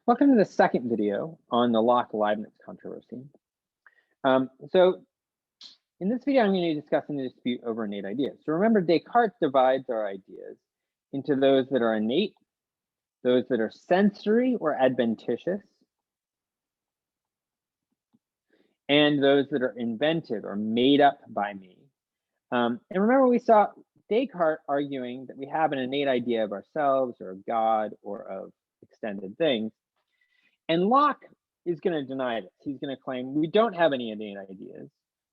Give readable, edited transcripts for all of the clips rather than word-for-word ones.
Welcome to the second video on the Locke Leibniz controversy. So in this video, I'm going to be discussing the dispute over innate ideas. So remember, Descartes divides our ideas into those that are innate, those that are sensory or adventitious, and those that are invented or made up by me. And remember, we saw Descartes arguing that we have an innate idea of ourselves or of God or of extended things. And Locke is going to deny this. He's going to claim we don't have any innate ideas.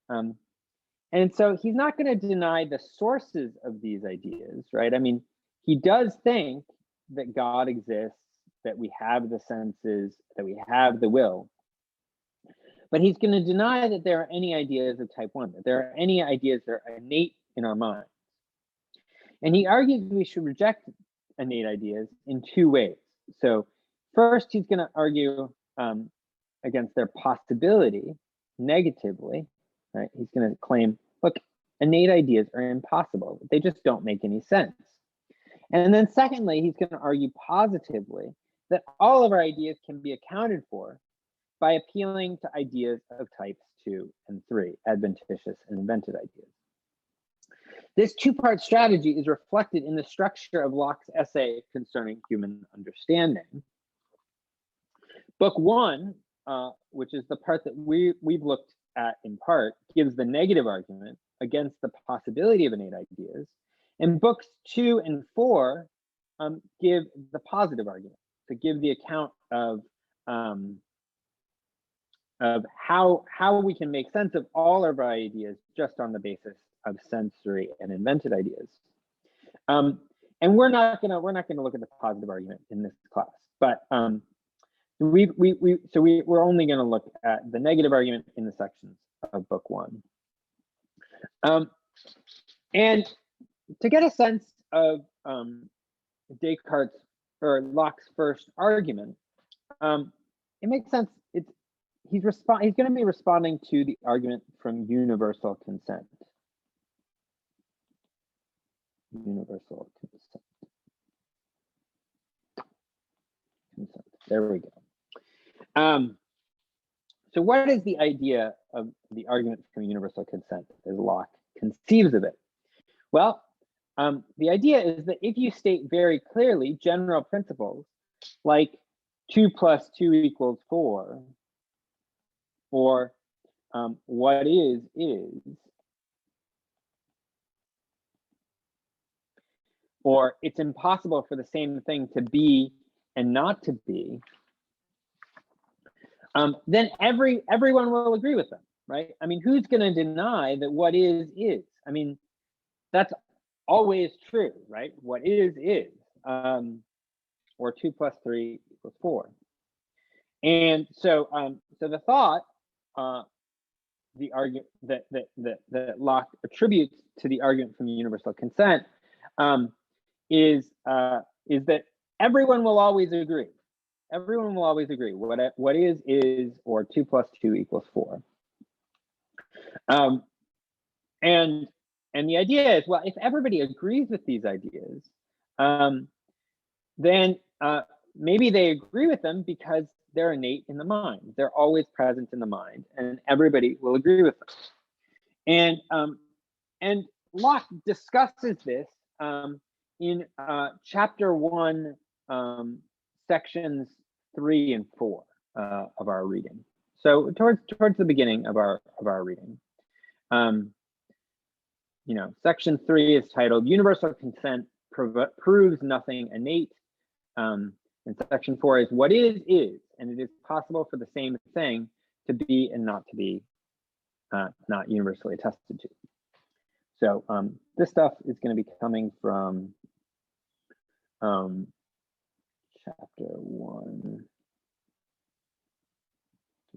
And so he's not going to deny the sources of these ideas, right? I mean, he does think that God exists, that we have the senses, that we have the will. But he's going to deny that there are any ideas of type 1, that there are any ideas that are innate in our minds. And he argues we should reject innate ideas in two ways. So first, he's going to argue against their possibility negatively, right? He's going to claim, look, innate ideas are impossible. They just don't make any sense. And then secondly, he's going to argue positively that all of our ideas can be accounted for by appealing to ideas of types 2 and 3, adventitious and invented ideas. This two-part strategy is reflected in the structure of Locke's essay concerning human understanding. Book 1, which is the part that we've looked at in part, gives the negative argument against the possibility of innate ideas. And books 2 and 4 give the positive argument, to give the account of how we can make sense of all of our ideas just on the basis of sensory and invented ideas. And we're not gonna look at the positive argument in this class, but we're only going to look at the negative argument in the sections of book 1. And to get a sense of Descartes or Locke's first argument, it makes sense. He's going to be responding to the argument from universal consent. Universal consent. There we go. So what is the idea of the argument from universal consent as Locke conceives of it? Well, the idea is that if you state very clearly general principles like 2 + 2 = 4, or what is, or it's impossible for the same thing to be and not to be, then everyone will agree with them, right? I mean, who's going to deny that what is? I mean, that's always true, right? What is, or 2 + 3 = 4. And so, so the thought, the argument that Locke attributes to the argument from universal consent is that everyone will always agree. Everyone will always agree. What is, or 2 + 2 = 4. And the idea is, well, if everybody agrees with these ideas, then maybe they agree with them because they're innate in the mind. They're always present in the mind, and everybody will agree with them. And Locke discusses this in chapter 1, sections 3 and 4 of our reading. So towards the beginning of our reading, section 3 is titled "Universal Consent Proves Nothing Innate," and section 4 is "What is, and it is possible for the same thing to be and not to be, not universally attested to." So this stuff is going to be coming from chapter 1,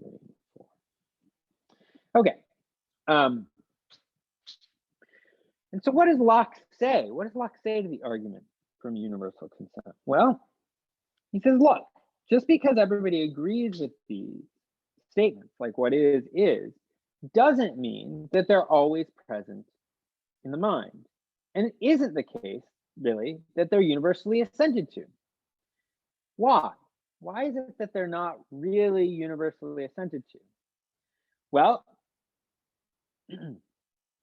3, 4. Okay. And so what does Locke say? What does Locke say to the argument from universal consent? Well, he says, look, just because everybody agrees with these statements, like what is, doesn't mean that they're always present in the mind. And it isn't the case, really, that they're universally assented to. Why? Why is it that they're not really universally assented to? Well,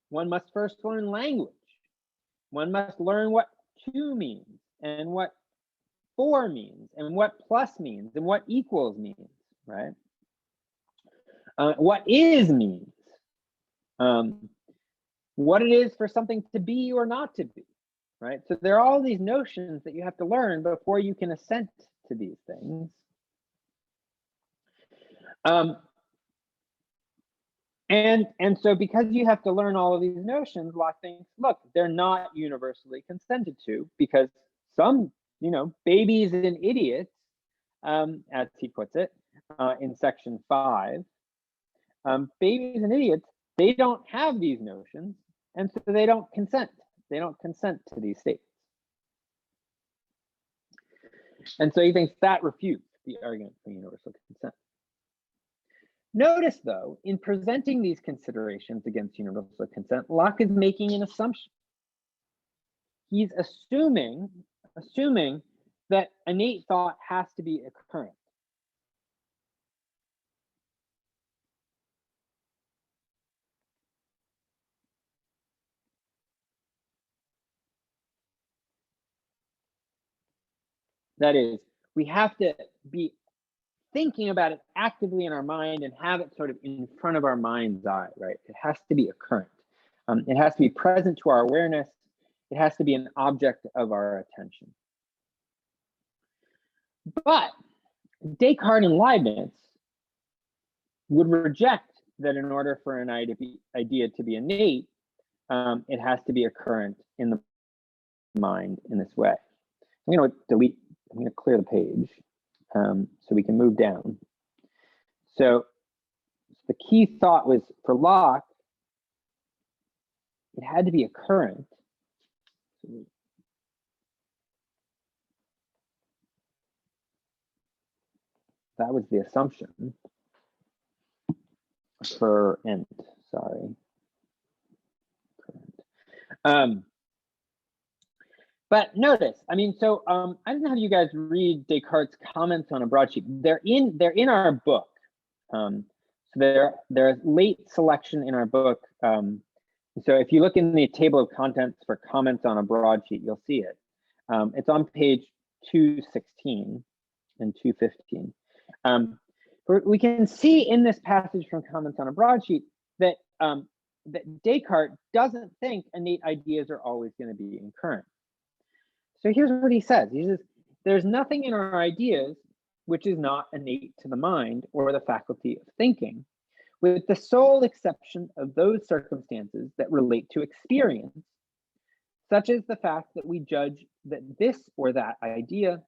one must first learn language. One must learn what to means and what for means and what plus means and what equals means, right? What is means, what it is for something to be or not to be, right? So there are all these notions that you have to learn before you can assent to these things. And so because you have to learn all of these notions, Locke thinks, look, they're not universally consented to, because some, babies and idiots, as he puts it, in section 5, babies and idiots, they don't have these notions, and so they don't consent. They don't consent to these states. And so he thinks that refutes the argument for universal consent. Notice, though, in presenting these considerations against universal consent, Locke is making an assumption. He's assuming that innate thought has to be occurrent. That is, we have to be thinking about it actively in our mind and have it sort of in front of our mind's eye, right? It has to be occurrent. It has to be present to our awareness. It has to be an object of our attention. But Descartes and Leibniz would reject that in order for an idea to be innate, it has to be occurrent in the mind in this way. I'm going to clear the page so we can move down. So the key thought was, for Locke, it had to be occurrent. That was the assumption for end, sorry. But notice, I didn't have you guys read Descartes' comments on a broadsheet. They're in our book. So they're late selection in our book. So if you look in the table of contents for comments on a broadsheet, you'll see it. It's on page 216 and 215. We can see in this passage from comments on a broadsheet that that Descartes doesn't think innate ideas are always going to be concurrent. So here's what he says. He says, there's nothing in our ideas which is not innate to the mind or the faculty of thinking, with the sole exception of those circumstances that relate to experience, such as the fact that we judge that this or that idea,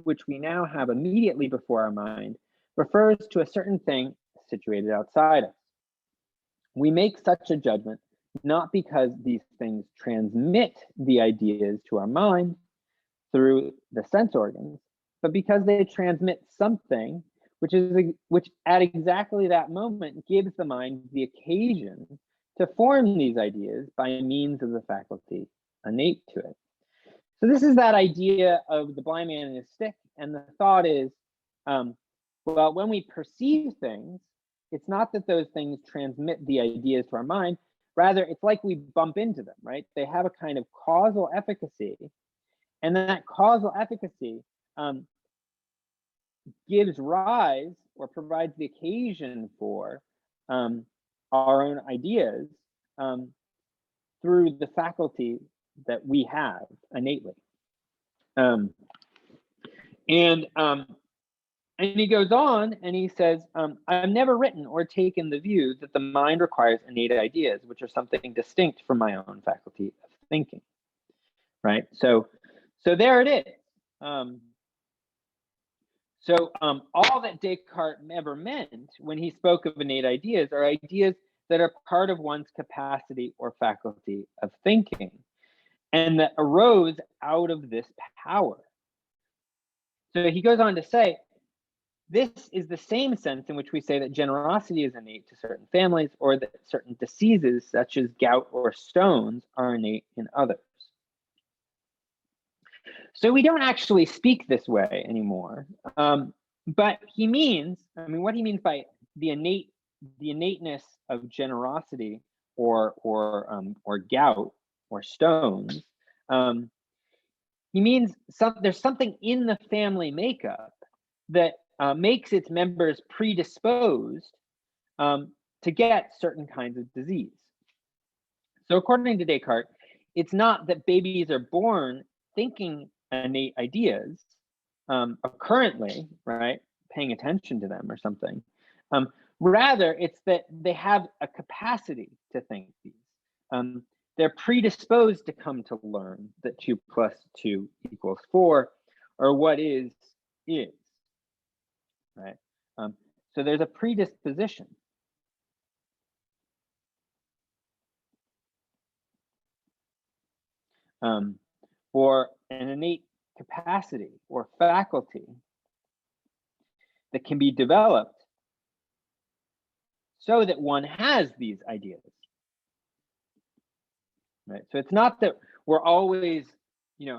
which we now have immediately before our mind, refers to a certain thing situated outside us. We make such a judgment not because these things transmit the ideas to our mind through the sense organs, but because they transmit something which at exactly that moment gives the mind the occasion to form these ideas by means of the faculty innate to it. So this is that idea of the blind man and his stick, and the thought is, well, when we perceive things, it's not that those things transmit the ideas to our mind, rather it's like we bump into them, right? They have a kind of causal efficacy, and that causal efficacy gives rise or provides the occasion for our own ideas through the faculty that we have innately. And he goes on and he says, I've never written or taken the view that the mind requires innate ideas, which are something distinct from my own faculty of thinking, right? So there it is. All that Descartes ever meant when he spoke of innate ideas are ideas that are part of one's capacity or faculty of thinking, and that arose out of this power. So he goes on to say, this is the same sense in which we say that generosity is innate to certain families, or that certain diseases such as gout or stones are innate in others. So we don't actually speak this way anymore. But he means, I mean, what he means by the innateness of generosity or gout or stones, he means there's something in the family makeup that makes its members predisposed to get certain kinds of disease. So according to Descartes, it's not that babies are born thinking innate ideas currently, right, paying attention to them or something. Rather, it's that they have a capacity to think these. They're predisposed to come to learn that 2 plus 2 equals 4, or what is, right? So there's a predisposition. Or an innate capacity or faculty that can be developed so that one has these ideas, right? So it's not that we're always,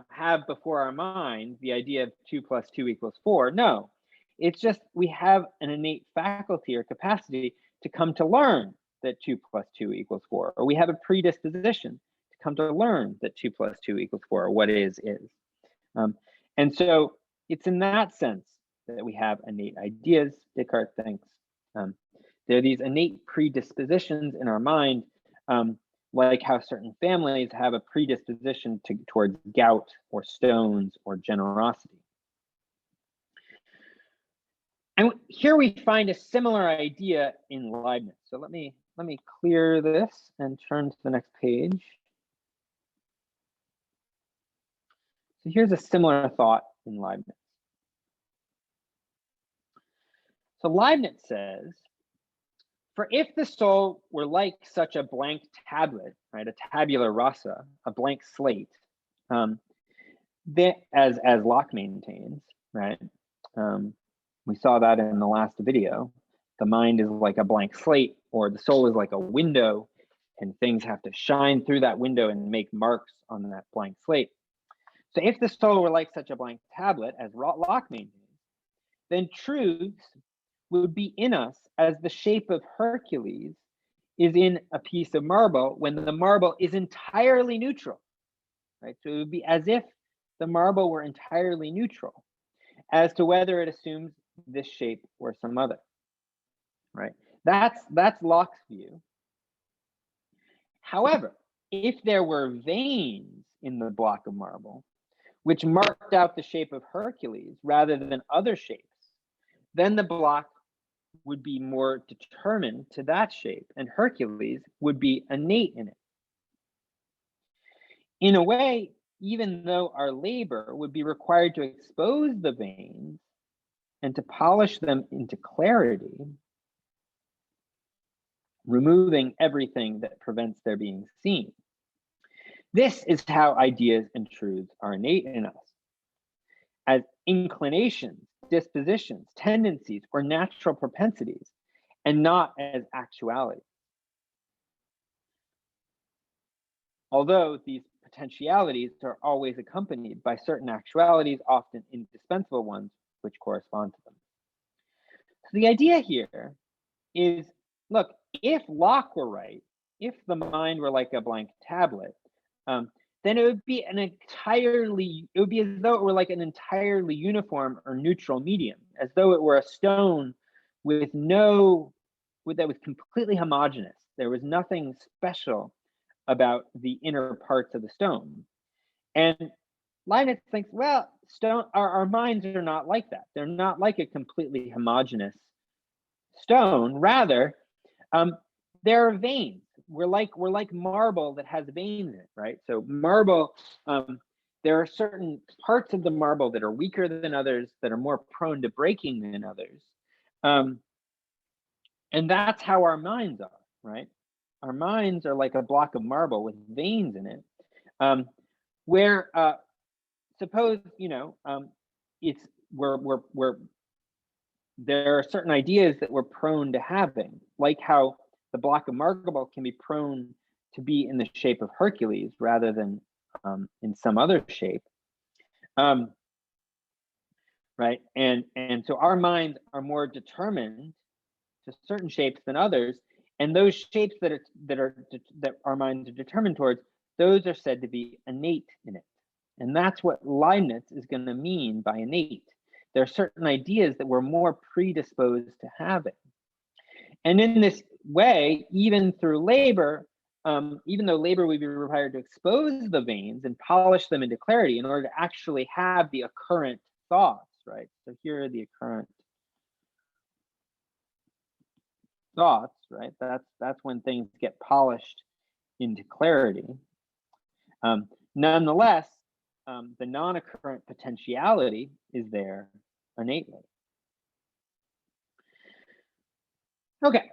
have before our mind the idea of 2 plus 2 equals 4. No, it's just we have an innate faculty or capacity to come to learn that 2 plus 2 equals 4, or we have a predisposition to come to learn that 2 plus 2 equals 4, or what is. And so it's in that sense that we have innate ideas, Descartes thinks. There are these innate predispositions in our mind, like how certain families have a predisposition towards gout or stones or generosity. And here we find a similar idea in Leibniz. So let me clear this and turn to the next page. So here's a similar thought in Leibniz. So Leibniz says, for if the soul were like such a blank tablet, right, a tabula rasa, a blank slate, that, as Locke maintains, right, we saw that in the last video, the mind is like a blank slate, or the soul is like a window, and things have to shine through that window and make marks on that blank slate. So if the soul were like such a blank tablet, as Locke maintains, then truths would be in us as the shape of Hercules is in a piece of marble when the marble is entirely neutral, right? So it would be as if the marble were entirely neutral as to whether it assumes this shape or some other, right? That's Locke's view. However, if there were veins in the block of marble, which marked out the shape of Hercules rather than other shapes, then the block would be more determined to that shape, and Hercules would be innate in it. In a way, even though our labor would be required to expose the veins and to polish them into clarity, removing everything that prevents their being seen. This is how ideas and truths are innate in us, as inclinations, dispositions, tendencies, or natural propensities, and not as actuality. Although these potentialities are always accompanied by certain actualities, often indispensable ones, which correspond to them. So the idea here is, look, if Locke were right, if the mind were like a blank tablet, then it would be as though it were like an entirely uniform or neutral medium, as though it were a stone that was completely homogeneous. There was nothing special about the inner parts of the stone. And Leibniz thinks, well, our minds are not like that. They're not like a completely homogeneous stone. Rather, there are veins. We're like marble that has veins in it, right? So marble, there are certain parts of the marble that are weaker than others, that are more prone to breaking than others. And that's how our minds are, right? Our minds are like a block of marble with veins in it, where suppose there are certain ideas that we're prone to having, like how the block of marble can be prone to be in the shape of Hercules rather than in some other shape. right? And so our minds are more determined to certain shapes than others, and those shapes that our minds are determined towards, those are said to be innate in it. And that's what Leibniz is going to mean by innate. There are certain ideas that we're more predisposed to having. And in this way, even through labor, even though labor would be required to expose the veins and polish them into clarity in order to actually have the occurrent thoughts, right? So here are the occurrent thoughts, right? That's when things get polished into clarity. Nonetheless, the non-occurrent potentiality is there innately. Okay,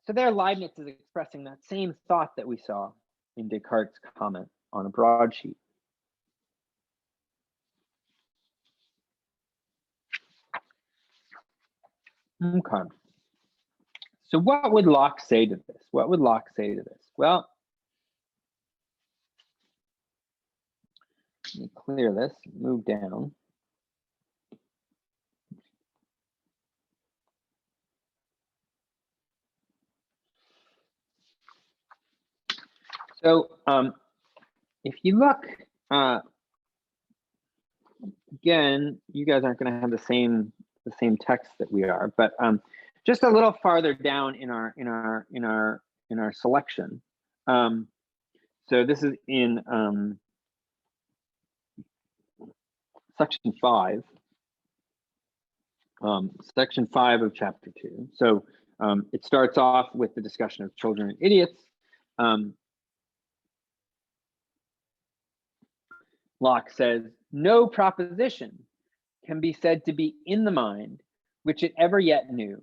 so there Leibniz is expressing that same thought that we saw in Descartes' comment on a broadsheet. Okay. So what would Locke say to this? What would Locke say to this? Well, let me clear this, move down. So if you look, again, you guys aren't going to have the same text that we are, but just a little farther down in our selection. So this is in section 5. Section 5 of chapter 2. So it starts off with the discussion of children and idiots. Locke says, no proposition can be said to be in the mind which it ever yet knew,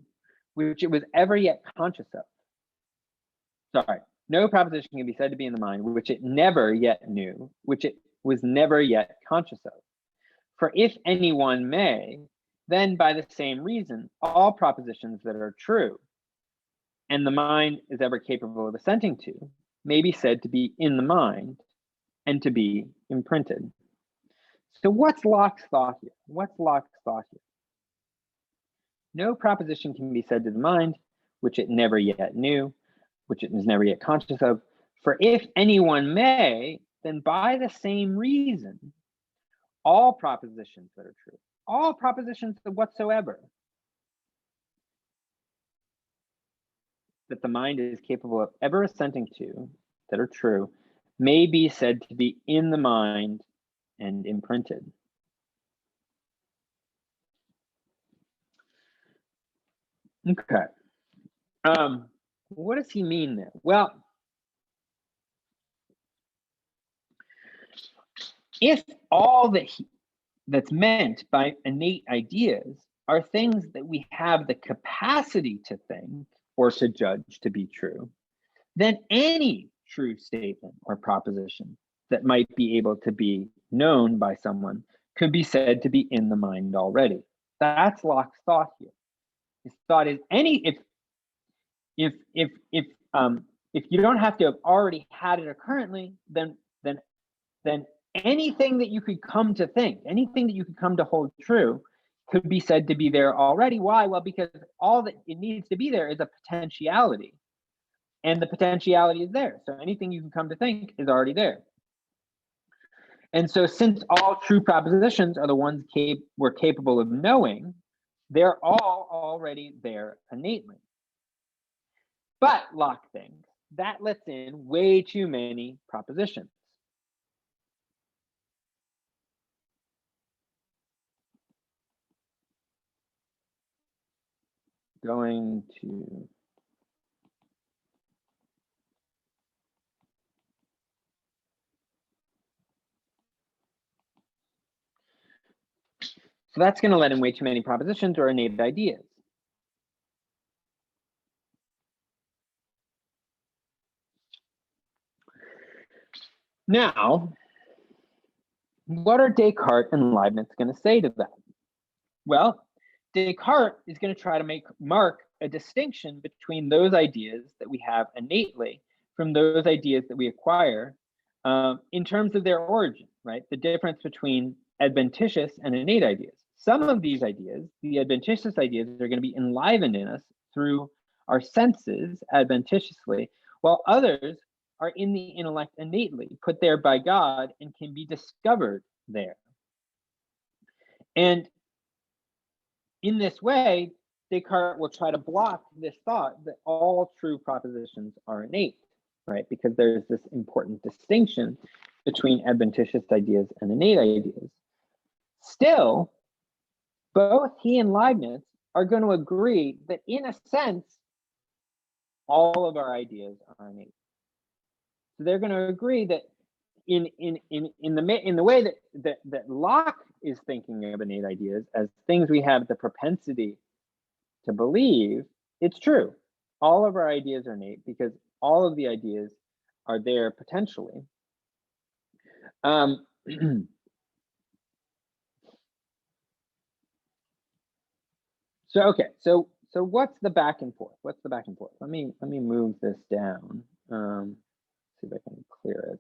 which it was ever yet conscious of. Sorry, no proposition can be said to be in the mind which it never yet knew, which it was never yet conscious of. For if anyone may, then by the same reason, all propositions that are true and the mind is ever capable of assenting to may be said to be in the mind and to be imprinted. So what's Locke's thought here? What's Locke's thought here? No proposition can be said to the mind which it never yet knew, which it was never yet conscious of. For if anyone may, then by the same reason, all propositions that are true, all propositions whatsoever that the mind is capable of ever assenting to that are true may be said to be in the mind and imprinted. Okay. What does he mean there? Well, if all that's meant by innate ideas are things that we have the capacity to think or to judge to be true, then any true statement or proposition that might be able to be known by someone could be said to be in the mind already. That's Locke's thought here. His thought is if you don't have to have already had it currently, then anything that you could come to think, anything that you could come to hold true, could be said to be there already. Why? Well, because all that it needs to be there is a potentiality, and the potentiality is there. So anything you can come to think is already there. And so since all true propositions are the ones we're capable of knowing, they're all already there innately. But Locke thinks that lets in way too many propositions. Going to so that's going to let in way too many propositions or innate ideas. Now, what are Descartes and Leibniz going to say to that? Well, Descartes is going to try to mark a distinction between those ideas that we have innately from those ideas that we acquire in terms of their origin, right? The difference between adventitious and innate ideas. some of these ideas, the adventitious ideas, are going to be enlivened in us through our senses adventitiously, while others are in the intellect innately, put there by God, and can be discovered there. And in this way, Descartes will try to block this thought that all true propositions are innate, right? Because there's this important distinction between adventitious ideas and innate ideas. Still, both he and Leibniz are going to agree that, in a sense, all of our ideas are innate. So they're going to agree that in the way that Locke is thinking of innate ideas as things we have the propensity to believe, it's true. All of our ideas are innate because all of the ideas are there potentially. So okay, so what's the back and forth? What's the back and forth? Let me move this down. See if I can clear it.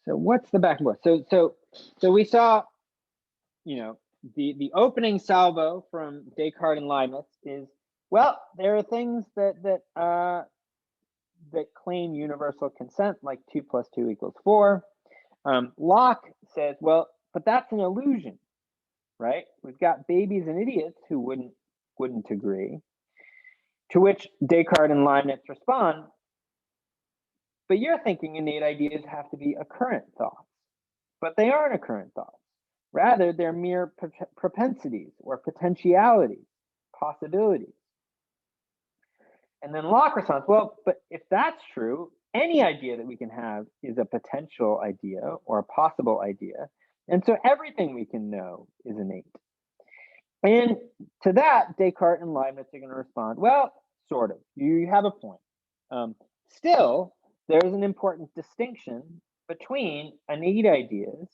So what's the back and forth? So we saw, you know, the opening salvo from Descartes and Leibniz is, well, there are things that claim universal consent, like 2 + 2 = 4. Locke says, well, but that's an illusion, right? We've got babies and idiots who wouldn't agree. To which Descartes and Leibniz respond, but you're thinking innate ideas have to be occurrent thoughts, but they aren't occurrent thoughts. Rather, they're mere propensities or potentialities, possibilities. And then Locke responds, well, but if that's true, any idea that we can have is a potential idea or a possible idea. And so everything we can know is innate. And to that, Descartes and Leibniz are going to respond, well, sort of, you have a point. Still, there's an important distinction between innate ideas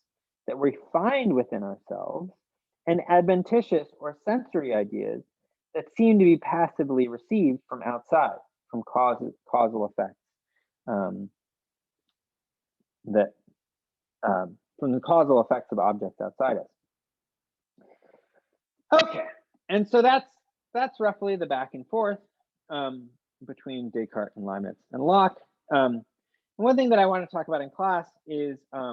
that we find within ourselves and adventitious or sensory ideas that seem to be passively received from outside, from causal effects, from the causal effects of objects outside us. Okay, and so that's roughly the back and forth between Descartes and Leibniz and Locke. One thing that I want to talk about in class is I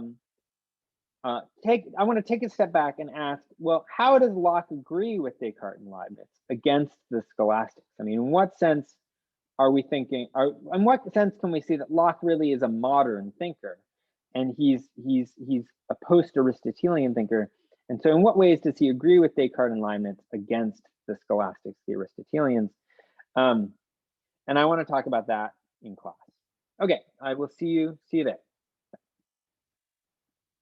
want to take a step back and ask, well, how does Locke agree with Descartes and Leibniz against the scholastics? I mean, in what sense are we thinking, in what sense can we see that Locke really is a modern thinker and he's a post-Aristotelian thinker? And so in what ways does he agree with Descartes and Leibniz against the scholastics, the Aristotelians? And I want to talk about that in class. Okay, I will see you there.